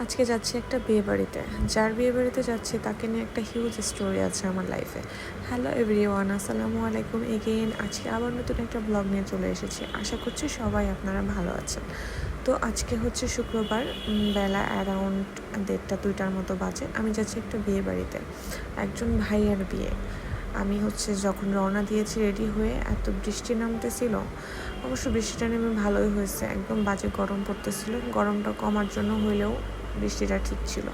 আজকে যাচ্ছি একটা বিয়েবাড়িতে। যার বিয়েবাড়িতে যাচ্ছি তাকে নিয়ে একটা হিউজ স্টোরি আছে আমার লাইফে। হ্যালো এভরিওয়ান, আসসালামু আলাইকুম এগেইন। আজকে আবার নতুন একটা ব্লগ নিয়ে চলে এসেছি। আশা করছি সবাই আপনারা ভালো আছেন। তো আজকে হচ্ছে শুক্রবার, বেলা অ্যারাউন্ড 1:30-2টার মতো বাজে। আমি যাচ্ছি একটা বিয়েবাড়িতে, একজন ভাইয়ের বিয়ে। আমি হচ্ছে যখন রওনা দিয়েছি রেডি হয়ে, এত বৃষ্টি নামতেছিল। অবশ্য বৃষ্টিটা নেমে ভালোই হয়েছে, একদম বাজে গরম পড়তেছিল। গরমটা কমার জন্য হইলেও বৃষ্টিটা ঠিক ছিল।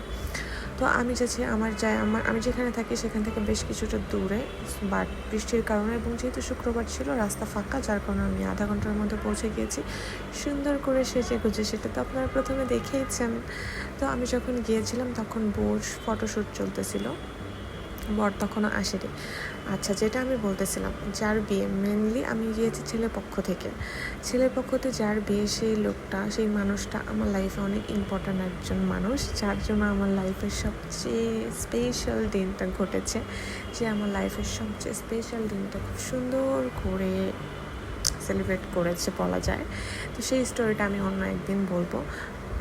তো আমি যাচ্ছি আমি যেখানে থাকি সেখান থেকে বেশ কিছুটা দূরে, বাট বৃষ্টির কারণে এবং যেহেতু শুক্রবার ছিল রাস্তা ফাঁকা, যার কারণে আমি আধা ঘন্টার মধ্যে পৌঁছে গিয়েছি সুন্দর করে সেজে গুজে। সেটা তো আপনারা প্রথমে দেখেইছেন। তো আমি যখন গিয়েছিলাম তখন বউর ফটোশ্যুট চলতেছিল, বর তখনও আসেনি। আচ্ছা, যেটা আমি বলতেছিলাম, যার বিয়ে, মেনলি আমি গিয়েছি ছেলের পক্ষ থেকে। ছেলের পক্ষতে যার বিয়ে, সেই লোকটা, সেই মানুষটা আমার লাইফে অনেক ইম্পর্ট্যান্ট একজন মানুষ, যার জন্য আমার লাইফের সবচেয়ে স্পেশাল দিনটা ঘটেছে। যে আমার লাইফের সবচেয়ে স্পেশাল দিনটা খুব সুন্দর করে সেলিব্রেট করেছে বলা যায়। তো সেই স্টোরিটা আমি অন্য একদিন বলবো।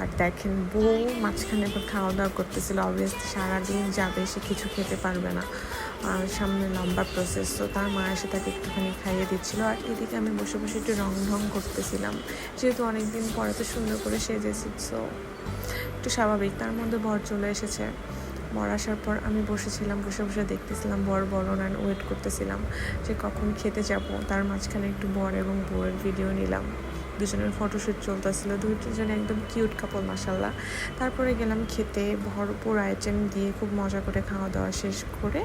আর দেখেন, বউ মাঝখানে এবার খাওয়া দাওয়া করতেছিল। অবভিয়াসলি সারাদিন যাবে, সে কিছু খেতে পারবে না, আর সামনে লম্বা প্রসেস। তো তার মা এসে তাকে একটুখানি খাইয়ে দিচ্ছিল, আর এদিকে আমি বসে বসে একটু রং করতেছিলাম। যেহেতু অনেকদিন পরে তো সুন্দর করে সেজেছি, সো একটু স্বাভাবিক। তার মধ্যে বর চলে এসেছে। বর আসার পর আমি বসেছিলাম, বসে বসে দেখতেছিলাম বর বরণ, অ্যান্ড ওয়েট করতেছিলাম যে কখন খেতে যাব। তার মাঝখানে একটু বর এবং বউয়ের ভিডিও নিলাম। দুজনের ফটোশ্যুট চলতেছিল, দুজনে একদম কিউট কাপল মাশাল্লাহ। তারপরে গেলাম খেতে, ভরপুর আইটেম দিয়ে খুব মজা করে খাওয়া দাওয়া শেষ করে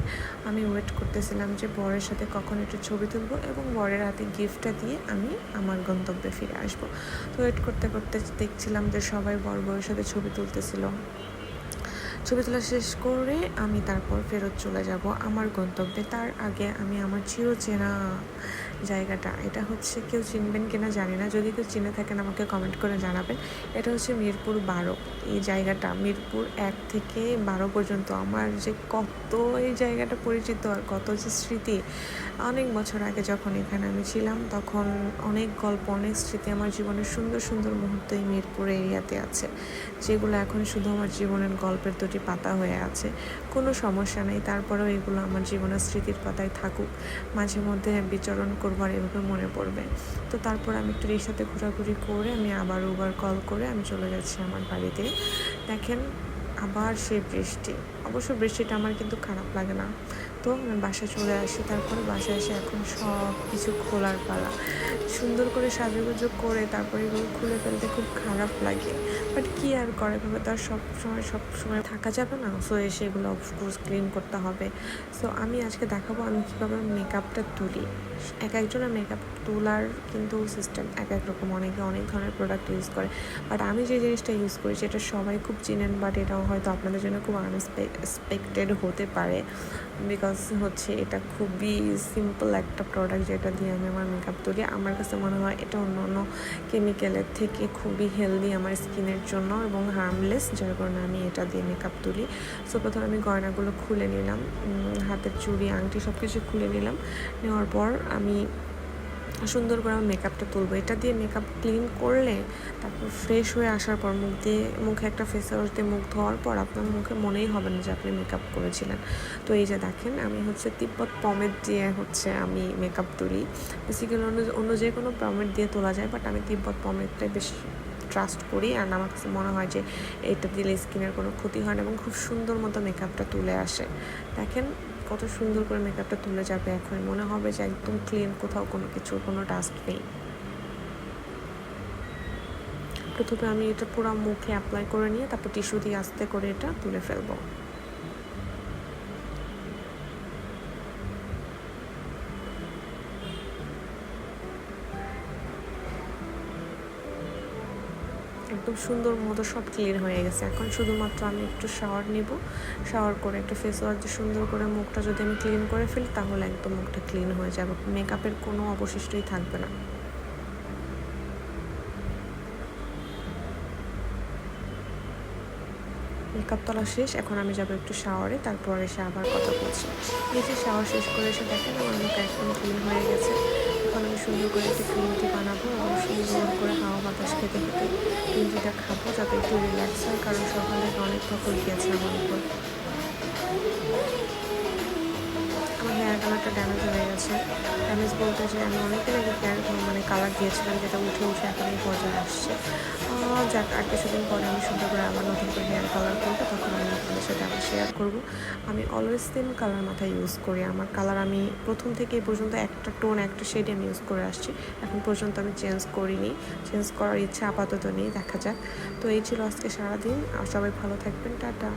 আমি ওয়েট করতেছিলাম যে বরের সাথে কখন একটু ছবি তুলবো এবং বরের হাতে গিফটটা দিয়ে আমি আমার গন্তব্যে ফিরে আসবো। তো ওয়েট করতে করতে দেখছিলাম যে সবাই বর বউয়ের সাথে ছবি তুলতেছিল। ছবি তোলা শেষ করে আমি তারপর ফেরত চলে যাব আমার গন্তব্যে। তার আগে আমি আমার চিরচেনা জায়গাটা, এটা হচ্ছে কেউ চিনবেন কিনা জানি না, যদি কেউ চিনে থাকেন আমাকে কমেন্ট করে জানাবেন। এটা হচ্ছে মিরপুর 12। এই জায়গাটা মিরপুর 1 থেকে 12 পর্যন্ত আমার যে কত এই জায়গাটা পরিচিত, আর কত যে স্মৃতি। অনেক বছর আগে যখন এখানে আমি ছিলাম, তখন অনেক গল্প, অনেক স্মৃতি, আমার জীবনের সুন্দর সুন্দর মুহূর্ত এই মিরপুর এরিয়াতে আছে, যেগুলো এখন শুধু আমার জীবনের গল্পের দুটি পাতা হয়ে আছে। কোনো সমস্যা নেই, তারপরেও এগুলো আমার জীবনের স্মৃতির পাতায় থাকুক। মাঝে মধ্যে বিচরণ করবো আর এভাবে মনে পড়বে। তো তারপর আমি একটু রিক্সাতে ঘোরাঘুরি করে আমি আবার উবার কল করে আমি চলে যাচ্ছি আমার বাড়িতে। দেখেন, আবার সেই বৃষ্টি। অবশ্য বৃষ্টিটা আমার কিন্তু খারাপ লাগে না। তো আমি বাসায় চলে আসি। তারপরে বাসায় এসে এখন সব কিছু খোলার পালা। সুন্দর করে সাজুগুজু করে তারপরে এগুলো খুলে ফেলতে খুব খারাপ লাগে, বাট কী আর করে, ভাবে তো আর সব সময় থাকা যাবে না। সো এসে এগুলো অফকোর্স ক্লিন করতে হবে। সো আমি আজকে দেখাবো আমি কীভাবে মেকআপটা তুলি। একজনের মেকআপ তোলার কিন্তু সিস্টেম এক রকম, অনেকে অনেক ধরনের প্রোডাক্ট ইউজ করে, বাট আমি যে জিনিসটা ইউজ করি সেটা সবাই খুব চিনেন, বাট এটাও হয়তো আপনাদের জন্য খুব আনএক্সপেক্টেড হতে পারে। বিকজ হচ্ছে এটা খুবই সিম্পল একটা প্রোডাক্ট, যেটা দিয়ে আমি আমার মেকআপ তুলি। আমার কাছে মনে হয় এটা অন্য অন্য কেমিক্যালের থেকে খুবই হেলদি আমার স্কিনের জন্য এবং হার্মলেস, যার কারণে আমি এটা দিয়ে মেকআপ তুলি। সো প্রথমে আমি গয়নাগুলো খুলে নিলাম, হাতের চুড়ি, আংটি সব কিছু খুলে নিলাম। নেওয়ার পর আমি সুন্দর করে আমার মেকআপটা তুলবো। এটা দিয়ে মেকআপ ক্লিন করলে তারপর ফ্রেশ হয়ে আসার পর মুখে একটা ফেস ওয়াশ দিয়ে মুখ ধোয়ার পর আপনার মুখে মনেই হবে না যে আপনি মেকআপ করেছিলেন। তো এই যে দেখেন, আমি হচ্ছে তিব্বত পমেড দিয়ে আমি মেকআপ তুলি। বেসিক্যালি অন্য যে কোনো পমেড দিয়ে তোলা যায়, বাট আমি তিব্বত পমেডটাই বেশি ট্রাস্ট করি। আর আমার কাছে মনে হয় যে এটা দিলে স্কিনের কোনো ক্ষতি হয় না এবং খুব সুন্দর মতো মেকআপটা তুলে আসে। দেখেন কত সুন্দর করে মেকআপটা তুলে যাবে, এখন মনে হবে যে একদম ক্লিন, কোথাও কোনো ডাস্ট নেই। প্রথমে আমি এটা পুরো মুখে অ্যাপ্লাই করে নিয়ে তারপর টিস্যু দিয়ে আস্তে করে এটা তুলে ফেলবো। একদম সুন্দর মতো সব ক্লিন হয়ে গেছে। এখন শুধুমাত্র আমি একটু শাওয়ার নিব, শাওয়ার করে একটু ফেস ওয়াশ দিয়ে সুন্দর করে মুখটা যদি আমি ক্লিন করে ফেলি, তাহলে একদম মুখটা ক্লিন হয়ে যাবে, মেকআপের কোনো অবশিষ্টই থাকবে না। মেকআপ তোলা শেষ, এখন আমি যাবো একটু শাওয়ারে, তারপর এসে আবার কথা বলছি। এই যে শাওয়ার শেষ করে এসে দেখেন আমার মুখ একদম ক্লিন হয়ে গেছে। এখন আমি সুন্দর করে একটি গ্রিন টি বানাবো এবং সুন্দর করে হাওয়া বাতাস খেতে খেতে গ্রিন টিটা খাবো, যাতে একটু রিল্যাক্স হয়, কারণ সকাল থেকে অনেক ধকল গিয়েছে আমার উপর। আমার হেয়ার কালারটা ড্যামেজ হয়ে গেছে। ড্যামেজ বলতে যে আমি অনেকদিন আগে হেয়ার কালার দিয়েছিলাম, যেটা উঠে এখন এই পর্যায়ে আসছে। যাক, আর কিছুদিন পরে আমি সুন্দর করে আবার নতুন করে হেয়ার কালার করবো, তখন আমি আপনাদের সাথে আবার শেয়ার করবো। আমি অলওয়েজ সেম কালার মাথায় ইউজ করি। আমার কালার আমি প্রথম থেকে এই পর্যন্ত একটা টোন একটা শেডে আমি ইউজ করে আসছি, এখন পর্যন্ত আমি চেঞ্জ করিনি। চেঞ্জ করার ইচ্ছা আপাতত নেই, দেখা যাক। তো এই ছিল আজকে সারাদিন। আর সবাই ভালো থাকবেন, টাটা।